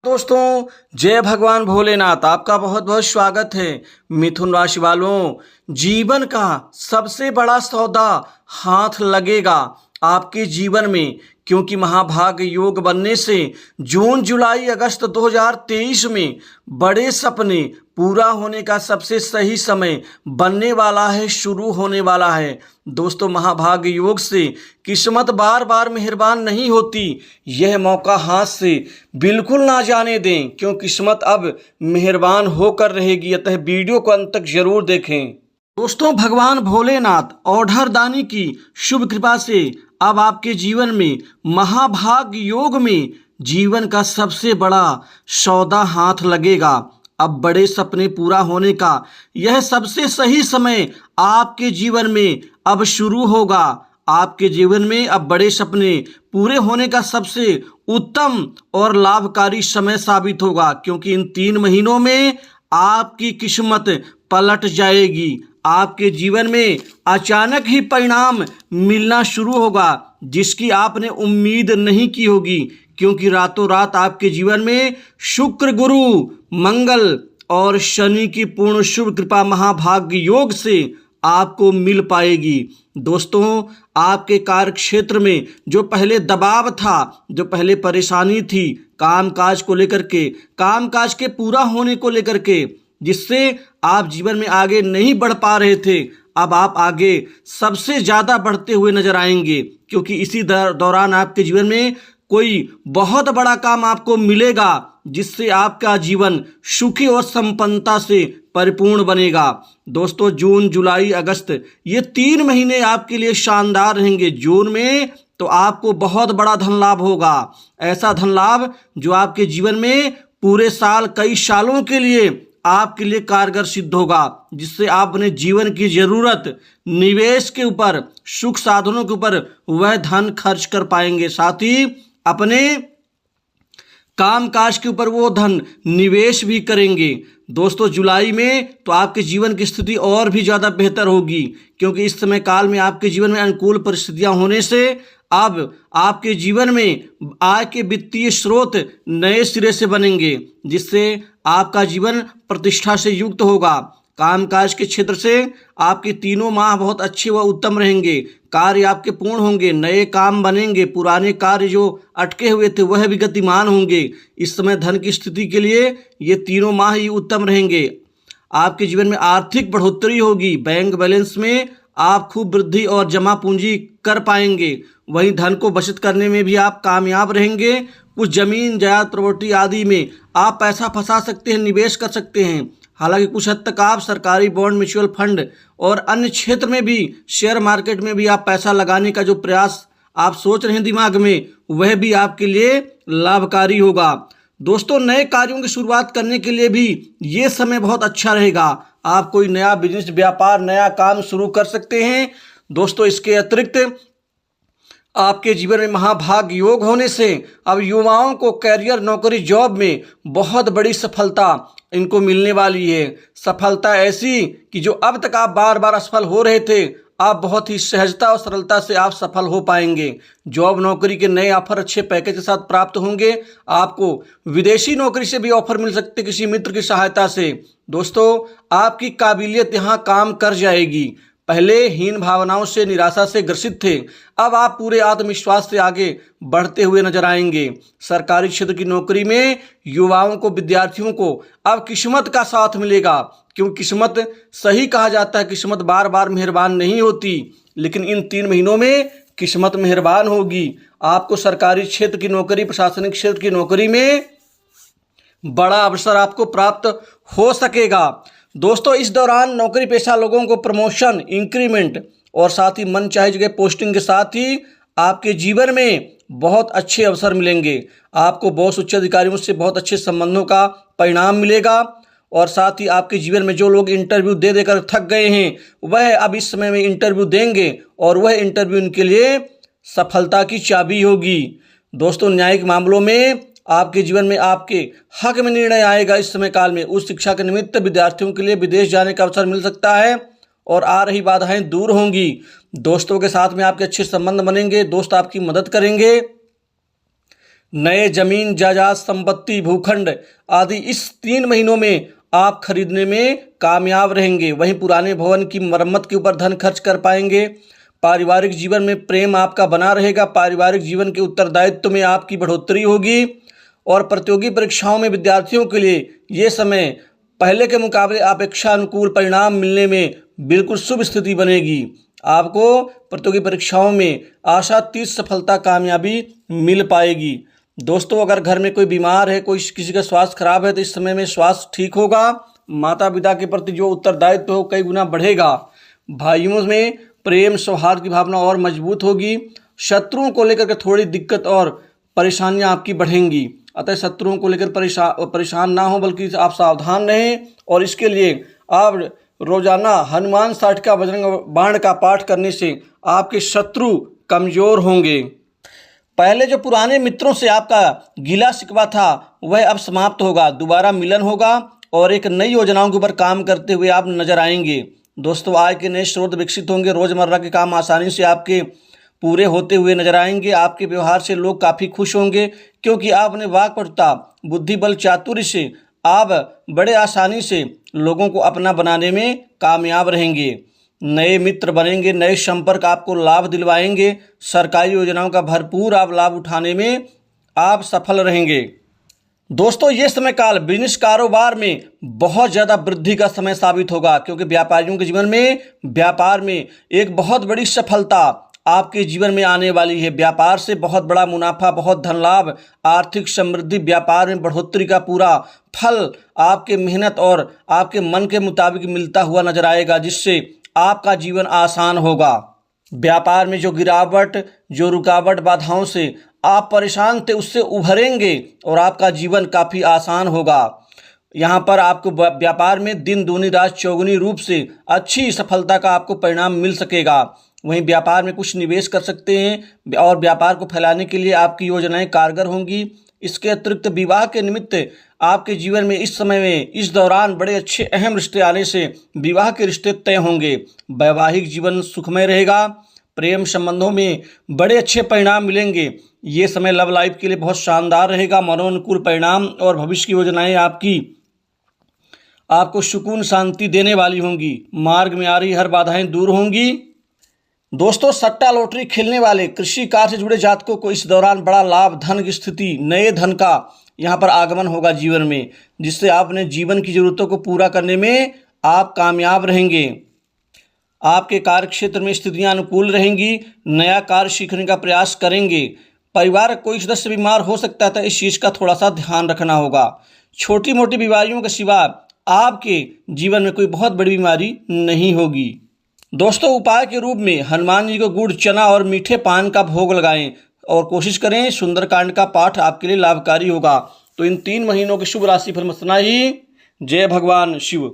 दोस्तों, जय भगवान भोलेनाथ। आपका बहुत बहुत स्वागत है। मिथुन राशि वालों, जीवन का सबसे बड़ा सौदा हाथ लगेगा आपके जीवन में, क्योंकि महाभाग्य योग बनने से जून जुलाई अगस्त 2023 में बड़े सपने पूरा होने का सबसे सही समय बनने वाला है, शुरू होने वाला है। दोस्तों, महाभाग्य योग से किस्मत बार बार मेहरबान नहीं होती। यह मौका हाथ से बिल्कुल ना जाने दें, क्योंकि किस्मत अब मेहरबान होकर रहेगी। अतः वीडियो को अंत तक जरूर देखें। दोस्तों, भगवान भोलेनाथ औढ़रदानी की शुभ कृपा से अब आपके जीवन में महाभाग्य योग में जीवन का सबसे बड़ा सौदा हाथ लगेगा। अब बड़े सपने पूरा होने का यह सबसे सही समय आपके जीवन में अब शुरू होगा। आपके जीवन में अब बड़े सपने पूरे होने का सबसे उत्तम और लाभकारी समय साबित होगा, क्योंकि इन 3 महीनों में आपकी किस्मत पलट जाएगी। आपके जीवन में अचानक ही परिणाम मिलना शुरू होगा, जिसकी आपने उम्मीद नहीं की होगी, क्योंकि रातों रात आपके जीवन में शुक्र, गुरु, मंगल और शनि की पूर्ण शुभ कृपा महाभाग्य योग से आपको मिल पाएगी। दोस्तों, आपके कार्य क्षेत्र में जो पहले दबाव था, जो पहले परेशानी थी कामकाज को लेकर के, कामकाज के पूरा होने को लेकर के, जिससे आप जीवन में आगे नहीं बढ़ पा रहे थे, अब आप आगे सबसे ज़्यादा बढ़ते हुए नजर आएंगे, क्योंकि इसी दौरान आपके जीवन में कोई बहुत बड़ा काम आपको मिलेगा, जिससे आपका जीवन सुखी और संपन्नता से परिपूर्ण बनेगा। दोस्तों, जून जुलाई अगस्त ये 3 महीने आपके लिए शानदार रहेंगे। जून में तो आपको बहुत बड़ा धन लाभ होगा, ऐसा धन लाभ जो आपके जीवन में पूरे साल, कई सालों के लिए आपके लिए कारगर सिद्ध होगा, जिससे आप अपने जीवन की जरूरत, निवेश के ऊपर, सुख साधनों के ऊपर वह धन खर्च कर पाएंगे। साथ ही अपने कामकाज के ऊपर वो धन निवेश भी करेंगे। दोस्तों, जुलाई में तो आपके जीवन की स्थिति और भी ज़्यादा बेहतर होगी, क्योंकि इस समय काल में आपके जीवन में अनुकूल परिस्थितियां होने से अब आपके जीवन में आय के वित्तीय स्रोत नए सिरे से बनेंगे, जिससे आपका जीवन प्रतिष्ठा से युक्त होगा। कामकाज के क्षेत्र से आपके 3 माह बहुत अच्छे व उत्तम रहेंगे। कार्य आपके पूर्ण होंगे, नए काम बनेंगे, पुराने कार्य जो अटके हुए थे वह भी गतिमान होंगे। इस समय धन की स्थिति के लिए ये 3 माह ही उत्तम रहेंगे। आपके जीवन में आर्थिक बढ़ोतरी होगी, बैंक बैलेंस में आप खूब वृद्धि और जमा पूंजी कर पाएंगे। वहीं धन को बचत करने में भी आप कामयाब रहेंगे। कुछ जमीन जायदाद प्रॉपर्टी आदि में आप पैसा फंसा सकते हैं, निवेश कर सकते हैं। हालांकि कुछ हद तक आप सरकारी बॉन्ड, म्यूचुअल फंड और अन्य क्षेत्र में भी, शेयर मार्केट में भी आप पैसा लगाने का जो प्रयास आप सोच रहे हैं दिमाग में, वह भी आपके लिए लाभकारी होगा। दोस्तों, नए कार्यों की शुरुआत करने के लिए भी ये समय बहुत अच्छा रहेगा। आप कोई नया बिजनेस, व्यापार, नया काम शुरू कर सकते हैं। दोस्तों, इसके अतिरिक्त आपके जीवन में महाभाग्य योग होने से अब युवाओं को करियर, नौकरी, जॉब में बहुत बड़ी सफलता इनको मिलने वाली है। सफलता ऐसी कि जो अब तक आप बार बार असफल हो रहे थे, आप बहुत ही सहजता और सरलता से आप सफल हो पाएंगे। जॉब, नौकरी के नए ऑफर अच्छे पैकेज के साथ प्राप्त होंगे। आपको विदेशी नौकरी से भी ऑफर मिल सकते, किसी मित्र की सहायता से। दोस्तों, आपकी काबिलियत यहाँ काम कर जाएगी। पहले हीन भावनाओं से, निराशा से ग्रसित थे, अब आप पूरे आत्मविश्वास से आगे बढ़ते हुए नजर आएंगे। सरकारी क्षेत्र की नौकरी में युवाओं को, विद्यार्थियों को अब किस्मत का साथ मिलेगा, क्योंकि किस्मत, सही कहा जाता है, किस्मत बार बार मेहरबान नहीं होती, लेकिन इन 3 महीनों में किस्मत मेहरबान होगी। आपको सरकारी क्षेत्र की नौकरी, प्रशासनिक क्षेत्र की नौकरी में बड़ा अवसर आपको प्राप्त हो सकेगा। दोस्तों, इस दौरान नौकरी पेशा लोगों को प्रमोशन, इंक्रीमेंट और साथ ही मन चाहे जगह पोस्टिंग के साथ ही आपके जीवन में बहुत अच्छे अवसर मिलेंगे। आपको बॉस, उच्च अधिकारियों से बहुत अच्छे संबंधों का परिणाम मिलेगा। और साथ ही आपके जीवन में जो लोग इंटरव्यू दे देकर थक गए हैं, वह अब इस समय में इंटरव्यू देंगे, और वह इंटरव्यू उनके लिए सफलता की चाबी होगी। दोस्तों, न्यायिक मामलों में आपके जीवन में आपके हक में निर्णय आएगा। इस समय काल में उच्च शिक्षा के निमित्त विद्यार्थियों के लिए विदेश जाने का अवसर मिल सकता है, और आ रही बाधाएं दूर होंगी। दोस्तों के साथ में आपके अच्छे संबंध बनेंगे, दोस्त आपकी मदद करेंगे। नए जमीन जायदाद संपत्ति भूखंड आदि इस 3 महीनों में आप खरीदने में कामयाब रहेंगे। वहीं पुराने भवन की मरम्मत के ऊपर धन खर्च कर पाएंगे। पारिवारिक जीवन में प्रेम आपका बना रहेगा। पारिवारिक जीवन के उत्तरदायित्व में आपकी बढ़ोतरी होगी और प्रतियोगी परीक्षाओं में विद्यार्थियों के लिए ये समय पहले के मुकाबले अपेक्षा अनुकूल परिणाम मिलने में बिल्कुल शुभ स्थिति बनेगी। आपको प्रतियोगी परीक्षाओं में आशातीत सफलता कामयाबी मिल पाएगी। दोस्तों, अगर घर में कोई बीमार है, कोई किसी का स्वास्थ्य खराब है, तो इस समय में स्वास्थ्य ठीक होगा। माता पिता के प्रति जो उत्तरदायित्व हो कई गुना बढ़ेगा। भाइयों में प्रेम सौहार्द की भावना और मजबूत होगी। शत्रुओं को लेकर के थोड़ी दिक्कत और परेशानियां आपकी बढ़ेंगी। अतः शत्रुओं को लेकर परेशान ना हो, बल्कि आप सावधान रहें। और इसके लिए आप रोजाना हनुमान 60 का बजरंग बाण का पाठ करने से आपके शत्रु कमजोर होंगे। पहले जो पुराने मित्रों से आपका गिला शिकवा था वह अब समाप्त होगा। दोबारा मिलन होगा और एक नई योजनाओं के ऊपर काम करते हुए आप नजर आएंगे। दोस्तों, आय के नए स्रोत विकसित होंगे। रोजमर्रा के काम आसानी से आपके पूरे होते हुए नजर आएंगे। आपके व्यवहार से लोग काफ़ी खुश होंगे, क्योंकि आपने वाक्पटुता, बुद्धि बल, चातुर्य से आप बड़े आसानी से लोगों को अपना बनाने में कामयाब रहेंगे। नए मित्र बनेंगे, नए संपर्क आपको लाभ दिलवाएंगे। सरकारी योजनाओं का भरपूर आप लाभ उठाने में आप सफल रहेंगे। दोस्तों, ये समय काल बिजनेस कारोबार में बहुत ज़्यादा वृद्धि का समय साबित होगा, क्योंकि व्यापारियों के जीवन में व्यापार में एक बहुत बड़ी सफलता आपके जीवन में आने वाली है। व्यापार से बहुत बड़ा मुनाफा, बहुत धन लाभ, आर्थिक समृद्धि, व्यापार में बढ़ोतरी का पूरा फल आपके मेहनत और आपके मन के मुताबिक मिलता हुआ नजर आएगा, जिससे आपका जीवन आसान होगा। व्यापार में जो गिरावट, जो रुकावट, बाधाओं से आप परेशान थे, उससे उभरेंगे और आपका जीवन काफ़ी आसान होगा। यहाँ पर आपको व्यापार में दिन दूनी रात चौगुनी रूप से अच्छी सफलता का आपको परिणाम मिल सकेगा। वहीं व्यापार में कुछ निवेश कर सकते हैं और व्यापार को फैलाने के लिए आपकी योजनाएं कारगर होंगी। इसके अतिरिक्त विवाह के निमित्त आपके जीवन में इस समय में इस दौरान बड़े अच्छे अहम रिश्ते आने से विवाह के रिश्ते तय होंगे। वैवाहिक जीवन सुखमय रहेगा। प्रेम संबंधों में बड़े अच्छे परिणाम मिलेंगे। ये समय लव लाइफ के लिए बहुत शानदार रहेगा। मनोनुकूल परिणाम और भविष्य की योजनाएं आपको सुकून शांति देने वाली होंगी। मार्ग में आ रही हर बाधाएं दूर होंगी। दोस्तों, सट्टा लॉटरी खेलने वाले कृषि कार्य से जुड़े जातकों को इस दौरान बड़ा लाभ, धन की स्थिति, नए धन का यहाँ पर आगमन होगा जीवन में, जिससे आप अपने जीवन की जरूरतों को पूरा करने में आप कामयाब रहेंगे। आपके कार्य क्षेत्र में स्थितियां अनुकूल रहेंगी। नया कार्य सीखने का प्रयास करेंगे। परिवार का कोई सदस्य बीमार हो सकता है, तो इस चीज़ का थोड़ा सा ध्यान रखना होगा। छोटी मोटी बीमारियों के सिवा आपके जीवन में कोई बहुत बड़ी बीमारी नहीं होगी। दोस्तों, उपाय के रूप में हनुमान जी को गुड़, चना और मीठे पान का भोग लगाएं और कोशिश करें सुंदरकांड का पाठ आपके लिए लाभकारी होगा। तो इन 3 महीनों के शुभ राशि फल में इतना ही। जय भगवान शिव।